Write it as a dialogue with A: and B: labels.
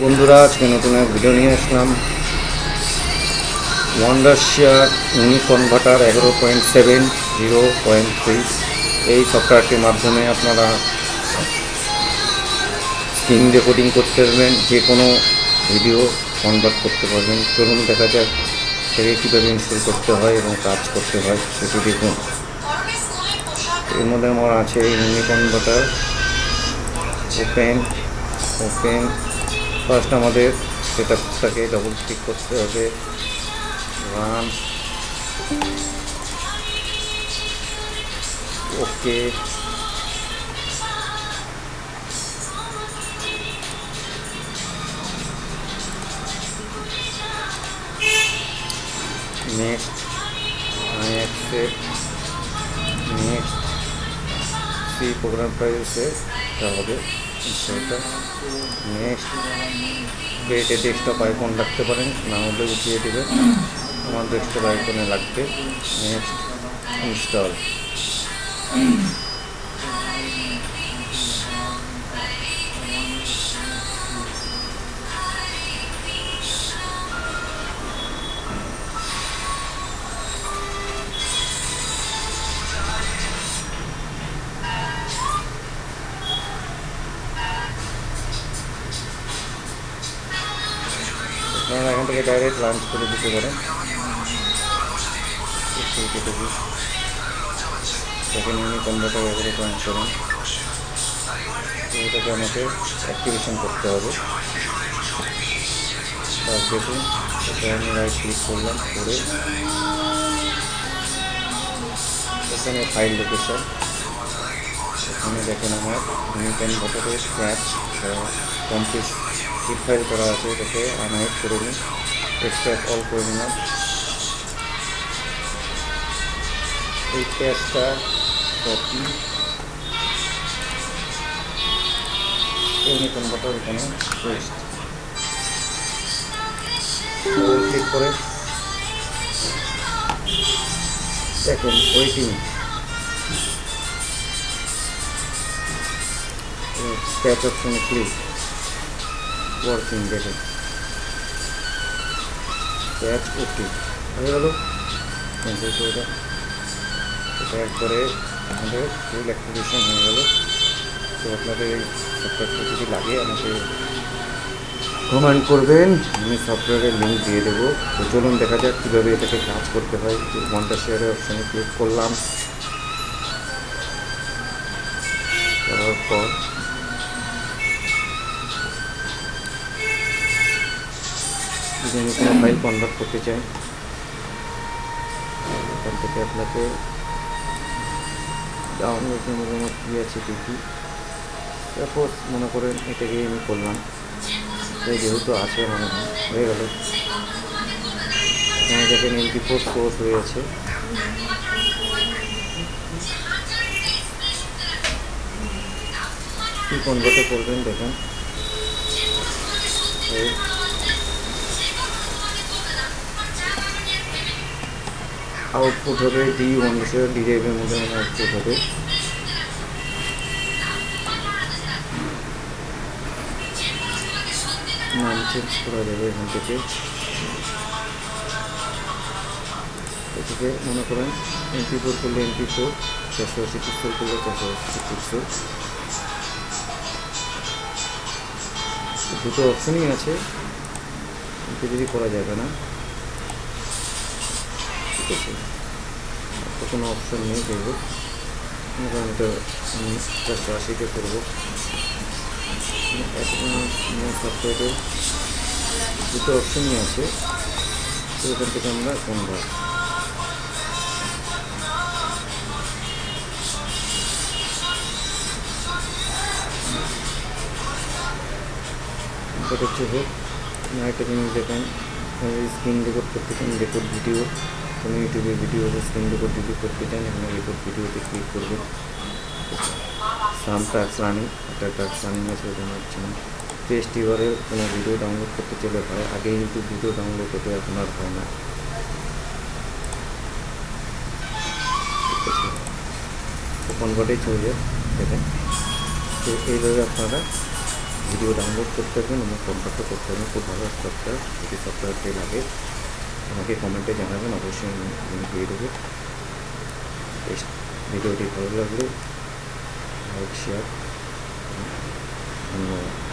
A: বন্ধুরা, আজকে নতুন এক ভিডিও নিয়ে আসলাম। ওয়ান্ডারশেয়ার ইউনিকনভার্টার 11.7 0.3 এই সফটওয়্যারটির মাধ্যমে আপনারা স্ক্রিন রেকর্ডিং করতে পারবেন, যে কোনো ভিডিও কনভার্ট করতে পারবেন। চলুন দেখা যাক থেকে কীভাবে ইনস্টল করতে হয় এবং কাজ করতে হয় সেটি দেখুন। এর মধ্যে আমার আছে ইউনিকনভার্টার। ওপেন ফার্স্ট আমাদের সেটআপটাকে ডবল ক্লিক করতে হবে। Run, okay, next, I accept, next, C program প্রাইসে এটা হবে সেটা। নেক্সট, ক্রিয়েটে ডেস্কটপ আইকন রাখতে পারেন, না হলে উঠিয়ে দেবেন। আমার ডেস্কটপ আইকনে লাগবে। Next, install. আপনারা এখান থেকে ডাইরেক্ট লঞ্চ করে দিতে পারেন। সেকেন্ড ইউনিকনভার্টার এবারে লঞ্চ করুন। তো এটাকে আমাকে অ্যাক্টিভেশন করতে হবে। তার দেখুন, এটা আমি রাইট ক্লিক করলাম, করে এখানে ফাইল লোকেশন, এখানে দেখেন আমার ইউনিকনভার্টারের ক্যাচ কমপ্লিট জিপ ফাইল করা আছে। এটাকে আনহাইড করে নিন, এক্সট্রাক্ট অল করে নিলাম। এই ক্যাচটা কপি ইউনিকনভার্টার এখানে পেস্ট, ক্লিক করে দেখুন ওয়েটিং ক্যাচ অপশনে ক্লিক, ওয়ার্কিং, দেখুন ক্যাচ ওকে হয়ে গেল। এটা একবারে আমাদের ফুল অ্যাক্টিভেশন হয়ে গেল। তো আপনাদের এই সফটওয়্যারটা যদি লাগে আমাকে কমেন্ট করবেন, আমি সফটওয়্যারের লিঙ্ক দিয়ে দেবো। তো চলুন দেখা যাক কীভাবে এটাকে কাজ করতে হয়। ওয়ান্ডারশেয়ারের অপশানে ক্লিক করলাম, করার পর যদি আমি কোনো ফাইল কনভার্ট করতে চাই, এখান থেকে আপনাকে ডাউনলোডের মধ্যে আমার কী আছে দেখি। সাপোজ মনে করেন এটাকে আমি করলাম, এই যেহেতু আছে মনে হয় হয়ে গেল। এখানে দেখেন MP4 সোর্স হয়ে আছে। কী কনভার্টে করবেন দেখেন, আউটপুট হবে ডি Wondershare ডিরাইভের মধ্যে মানে আউটপুট হবে। নাম চেঞ্জ করা যাবে এখান থেকে। এদিকে মনে করেন MP4 করলে MP4, 480 পিক্সেল করলে 480 পিক্সেল। দুটো অপশনই আছে, কিন্তু যদি করা যাবে না, ঠিক আছে, তো কোনো অপশন নেই। দেখব মনে করেন এটা আমি 480-তে করবো। সফটওয়্যারে দুটো অপশনই আছে, তো এখান থেকে আমরা কনভার্ট হচ্ছে হোক না। একটা জিনিস দেখেন, স্ক্রিন রেকর্ড করতে চান, রেকর্ড ভিডিও, কোনো ইউটিউবে ভিডিও স্ক্রিন রেকর্ড ভিডিও করতে চান, এখানে রেকর্ড ভিডিওতে ক্লিক করবেন। সাম টাস্ক রানিং, একটা টাস্ক রানিং আছে, ওটা হচ্ছে না। ফেস্টিভ্যালের কোনো ভিডিও ডাউনলোড করতে চলে হয়, আগে ইউটিউব ভিডিও ডাউনলোড করতে এখন আর হয় না, ঠিক আছে। তো কনভার্টেই চলে যায় দেখেন। তো এইভাবে আপনারা ভিডিও ডাউনলোড করতে পারবেন এবং কন্ট্যাক্টও করতে পারবেন। খুব ভালো সফটওয়্যার, যদি সফটওয়্যারটি লাগে আমাকে কমেন্টে জানাবেন, অবশ্যই আমি দিয়ে দেবো। এই ভিডিওটি ভালো লাগলে লাইক শেয়ার, ধন্যবাদ।